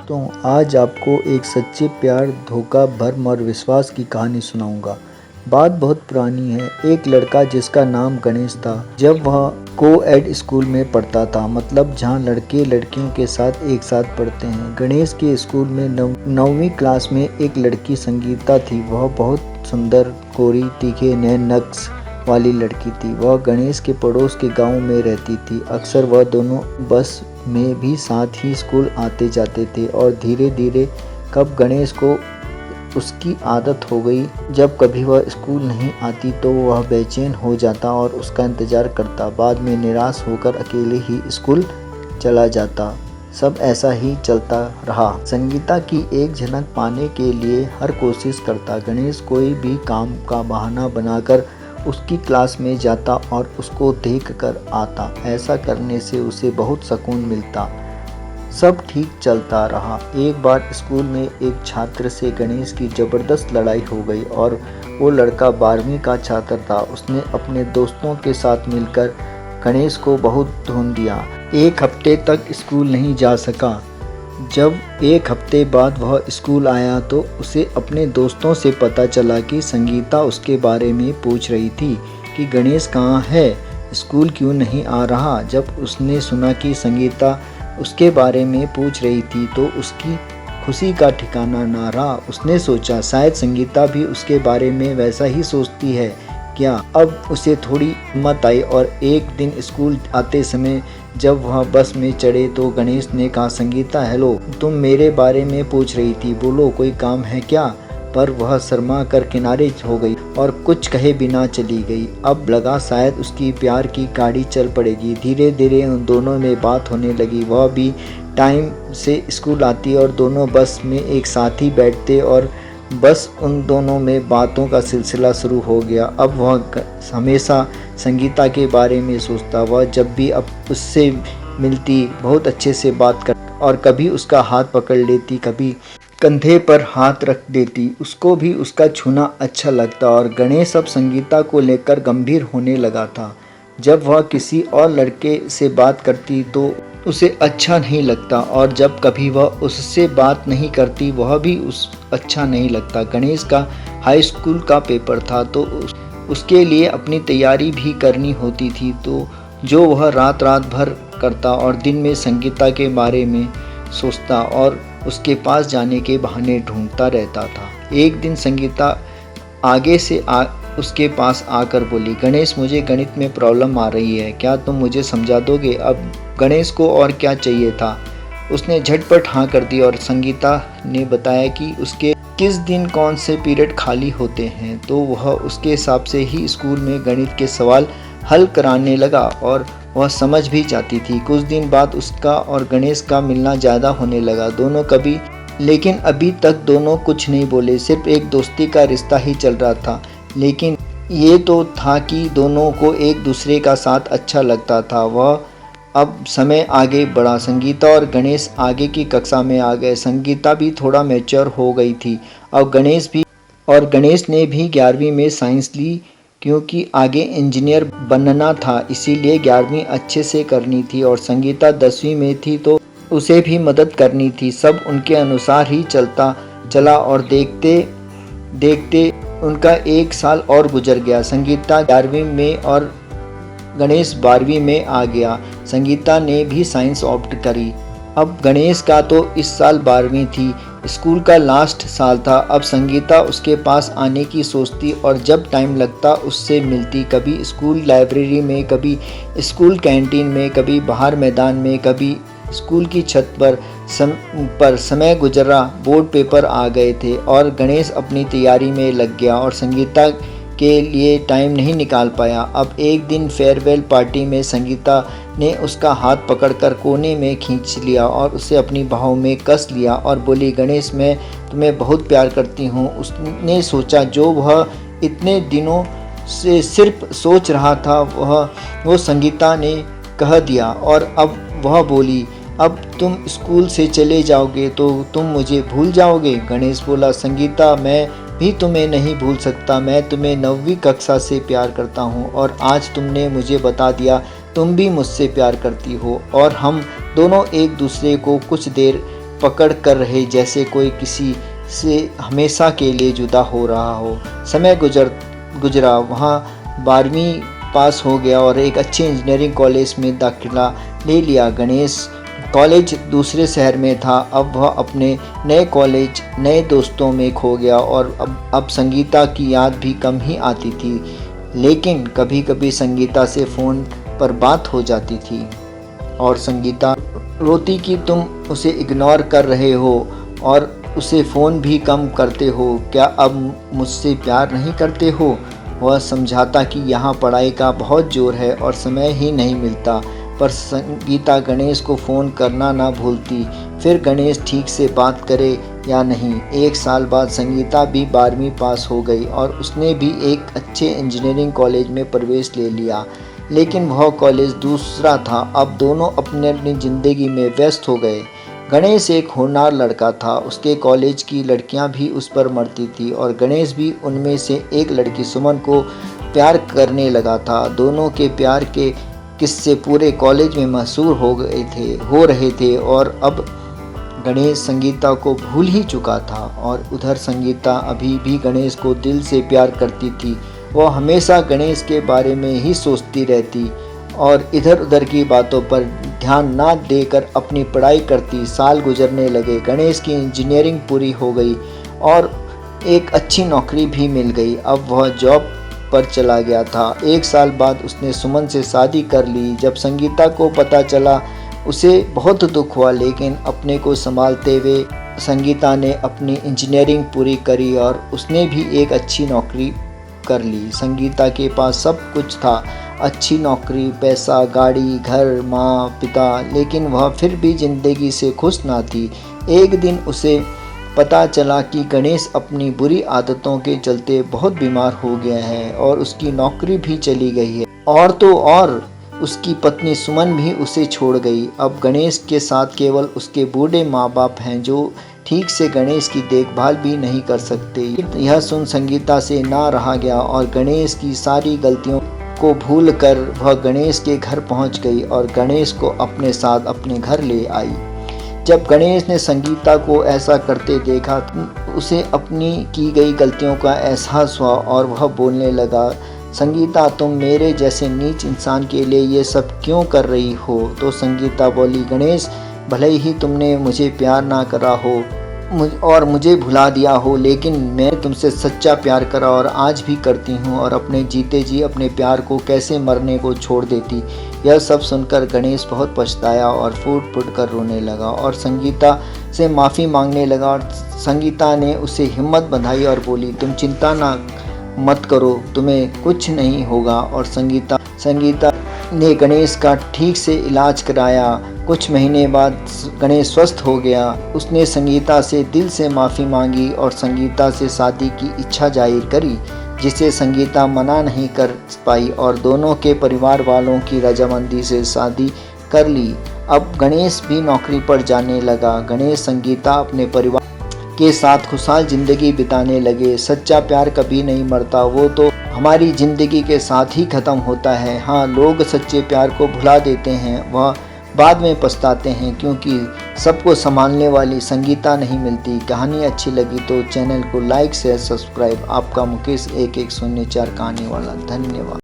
दोस्तों, आज आपको एक सच्चे प्यार, धोखा, भर्म और विश्वास की कहानी सुनाऊंगा। बात बहुत पुरानी है। एक लड़का जिसका नाम गणेश था, जब वह को-एड स्कूल में पढ़ता था, मतलब जहां लड़के लड़कियों के साथ एक साथ पढ़ते हैं। गणेश के स्कूल में 9वीं क्लास में एक लड़की संगीता थी। वह बहुत सुंदर, गोरी, तीखे नैन नक्श वाली लड़की थी। वह गणेश के पड़ोस के गांव में रहती थी। अक्सर वह दोनों बस में भी साथ ही स्कूल आते जाते थे और धीरे धीरे कब गणेश को उसकी आदत हो गई। जब कभी वह स्कूल नहीं आती तो वह बेचैन हो जाता और उसका इंतज़ार करता। बाद में निराश होकर अकेले ही स्कूल चला जाता। सब ऐसा ही चलता रहा। संगीता की एक झलक पाने के लिए हर कोशिश करता। गणेश कोई भी काम का बहाना बनाकर उसकी क्लास में जाता और उसको देख कर आता। ऐसा करने से उसे बहुत सुकून मिलता। सब ठीक चलता रहा। एक बार स्कूल में एक छात्र से गणेश की ज़बरदस्त लड़ाई हो गई और वो लड़का 12वीं का छात्र था। उसने अपने दोस्तों के साथ मिलकर गणेश को बहुत धून दिया। एक हफ्ते तक स्कूल नहीं जा सका। जब एक हफ्ते बाद वह स्कूल आया तो उसे अपने दोस्तों से पता चला कि संगीता उसके बारे में पूछ रही थी कि गणेश कहाँ है, स्कूल क्यों नहीं आ रहा। जब उसने सुना कि संगीता उसके बारे में पूछ रही थी तो उसकी खुशी का ठिकाना ना रहा। उसने सोचा शायद संगीता भी उसके बारे में वैसा ही सोचती है क्या। अब उसे थोड़ी हिम्मत आई और एक दिन स्कूल आते समय जब वह बस में चढ़े तो गणेश ने कहा, संगीता हेलो, तुम मेरे बारे में पूछ रही थी, बोलो कोई काम है क्या। पर वह शर्मा कर किनारे हो गई और कुछ कहे बिना चली गई। अब लगा शायद उसकी प्यार की गाड़ी चल पड़ेगी। धीरे धीरे उन दोनों में बात होने लगी। वह भी टाइम से स्कूल आती और दोनों बस में एक साथ ही बैठते और बस उन दोनों में बातों का सिलसिला शुरू हो गया। अब वह हमेशा संगीता के बारे में सोचता। वह जब भी अब उससे मिलती बहुत अच्छे से बात कर और कभी उसका हाथ पकड़ लेती, कभी कंधे पर हाथ रख देती। उसको भी उसका छूना अच्छा लगता और गणेश अब संगीता को लेकर गंभीर होने लगा था। जब वह किसी और लड़के से बात करती तो उसे अच्छा नहीं लगता और जब कभी वह उससे बात नहीं करती वह भी अच्छा नहीं लगता। गणेश का हाई स्कूल का पेपर था तो उसके लिए अपनी तैयारी भी करनी होती थी, तो जो वह रात भर करता और दिन में संगीता के बारे में सोचता और उसके पास जाने के बहाने ढूंढता रहता था। एक दिन संगीता आगे से उसके पास आकर बोली, गणेश मुझे गणित में प्रॉब्लम आ रही है, क्या तुम मुझे समझा दोगे। अब गणेश को और क्या चाहिए था, उसने झटपट हाँ कर दी और संगीता ने बताया कि उसके किस दिन कौन से पीरियड खाली होते हैं, तो वह उसके हिसाब से ही स्कूल में गणित के सवाल हल कराने लगा और वह समझ भी जाती थी। कुछ दिन बाद उसका और गणेश का मिलना ज़्यादा होने लगा। लेकिन अभी तक दोनों कुछ नहीं बोले, सिर्फ एक दोस्ती का रिश्ता ही चल रहा था। लेकिन ये तो था कि दोनों को एक दूसरे का साथ अच्छा लगता था। वह अब समय आगे बढ़ा। संगीता और गणेश आगे की कक्षा में आ गए। संगीता भी थोड़ा मैच्योर हो गई थी और गणेश ने भी 11वीं में साइंस ली, क्योंकि आगे इंजीनियर बनना था, इसीलिए 11वीं अच्छे से करनी थी। और संगीता 10वीं में थी तो उसे भी मदद करनी थी। सब उनके अनुसार ही चला और देखते देखते उनका एक साल और गुजर गया। संगीता 11वीं में और गणेश 12वीं में आ गया। संगीता ने भी साइंस ऑप्ट करी। अब गणेश का तो इस साल 12वीं थी, स्कूल का लास्ट साल था। अब संगीता उसके पास आने की सोचती और जब टाइम लगता उससे मिलती, कभी स्कूल लाइब्रेरी में, कभी स्कूल कैंटीन में, कभी बाहर मैदान में, कभी स्कूल की छत पर समय गुजरा। बोर्ड पेपर आ गए थे और गणेश अपनी तैयारी में लग गया और संगीता के लिए टाइम नहीं निकाल पाया। अब एक दिन फेयरवेल पार्टी में संगीता ने उसका हाथ पकड़कर कोने में खींच लिया और उसे अपनी बाहों में कस लिया और बोली, गणेश मैं तुम्हें बहुत प्यार करती हूँ। उसने सोचा जो वह इतने दिनों से सिर्फ सोच रहा था वो संगीता ने कह दिया। और अब वह बोली, अब तुम स्कूल से चले जाओगे तो तुम मुझे भूल जाओगे। गणेश बोला, संगीता मैं भी तुम्हें नहीं भूल सकता, मैं तुम्हें 9वीं कक्षा से प्यार करता हूँ और आज तुमने मुझे बता दिया तुम भी मुझसे प्यार करती हो और हम दोनों एक दूसरे को कुछ देर पकड़ कर रहे, जैसे कोई किसी से हमेशा के लिए जुदा हो रहा हो। समय गुजरा, वहाँ 12वीं पास हो गया और एक अच्छे इंजीनियरिंग कॉलेज में दाखिला ले लिया। गणेश कॉलेज दूसरे शहर में था। अब वह अपने नए कॉलेज, नए दोस्तों में खो गया और अब संगीता की याद भी कम ही आती थी। लेकिन कभी कभी संगीता से फ़ोन पर बात हो जाती थी और संगीता रोती कि तुम उसे इग्नोर कर रहे हो और उसे फ़ोन भी कम करते हो। क्या अब मुझसे प्यार नहीं करते हो? वह समझाता कि यहाँ पढ़ाई का बहुत ज़ोर है और समय ही नहीं मिलता, पर संगीता गणेश को फ़ोन करना ना भूलती, फिर गणेश ठीक से बात करे या नहीं। 1 साल बाद संगीता भी 12वीं पास हो गई और उसने भी एक अच्छे इंजीनियरिंग कॉलेज में प्रवेश ले लिया। लेकिन वह कॉलेज दूसरा था। अब दोनों अपनी अपनी ज़िंदगी में व्यस्त हो गए। गणेश एक होनहार लड़का था। उसके कॉलेज की लड़कियां भी उस पर मरती थी और गणेश भी उनमें से एक लड़की सुमन को प्यार करने लगा था। दोनों के प्यार के किस्से पूरे कॉलेज में मशहूर हो रहे थे और अब गणेश संगीता को भूल ही चुका था और उधर संगीता अभी भी गणेश को दिल से प्यार करती थी। वह हमेशा गणेश के बारे में ही सोचती रहती और इधर उधर की बातों पर ध्यान ना देकर अपनी पढ़ाई करती। साल गुजरने लगे। गणेश की इंजीनियरिंग पूरी हो गई और एक अच्छी नौकरी भी मिल गई। अब वह जॉब पर चला गया था। 1 साल बाद उसने सुमन से शादी कर ली। जब संगीता को पता चला उसे बहुत दुख हुआ, लेकिन अपने को संभालते हुए संगीता ने अपनी इंजीनियरिंग पूरी करी और उसने भी एक अच्छी नौकरी कर ली। संगीता के पास सब कुछ था, अच्छी नौकरी, पैसा, गाड़ी, घर, माँ, पिता, लेकिन वह फिर भी ज़िंदगी से खुश ना थी। एक दिन उसे पता चला कि गणेश अपनी बुरी आदतों के चलते बहुत बीमार हो गया है और उसकी नौकरी भी चली गई है और तो और उसकी पत्नी सुमन भी उसे छोड़ गई। अब गणेश के साथ केवल उसके बूढ़े माँ बाप हैं जो ठीक से गणेश की देखभाल भी नहीं कर सकते। यह सुन संगीता से ना रहा गया और गणेश की सारी गलतियों को भूल कर वह गणेश के घर पहुंच गई और गणेश को अपने साथ अपने घर ले आई। जब गणेश ने संगीता को ऐसा करते देखा, उसे अपनी की गई गलतियों का एहसास हुआ और वह बोलने लगा, संगीता, तुम मेरे जैसे नीच इंसान के लिए ये सब क्यों कर रही हो? तो संगीता बोली, गणेश, भले ही तुमने मुझे प्यार ना करा हो और मुझे भुला दिया हो, लेकिन मैं तुमसे सच्चा प्यार करा और आज भी करती हूँ और अपने जीते जी अपने प्यार को कैसे मरने को छोड़ देती। यह सब सुनकर गणेश बहुत पछताया और फूट फूट कर रोने लगा और संगीता से माफ़ी मांगने लगा और संगीता ने उसे हिम्मत बंधाई और बोली, तुम चिंता ना मत करो, तुम्हें कुछ नहीं होगा। और संगीता ने गणेश का ठीक से इलाज कराया। कुछ महीने बाद गणेश स्वस्थ हो गया। उसने संगीता से दिल से माफ़ी मांगी और संगीता से शादी की इच्छा जाहिर करी, जिसे संगीता मना नहीं कर पाई और दोनों के परिवार वालों की रजामंदी से शादी कर ली। अब गणेश भी नौकरी पर जाने लगा। गणेश संगीता अपने परिवार के साथ खुशहाल ज़िंदगी बिताने लगे। सच्चा प्यार कभी नहीं मरता, वो तो हमारी ज़िंदगी के साथ ही ख़त्म होता है। हाँ, लोग सच्चे प्यार को भुला देते हैं, वह बाद में पछताते हैं क्योंकि सबको संभालने वाली संगीता नहीं मिलती। कहानी अच्छी लगी तो चैनल को लाइक शेयर सब्सक्राइब। आपका मुकेश 1104 कहानी वाला। धन्यवाद।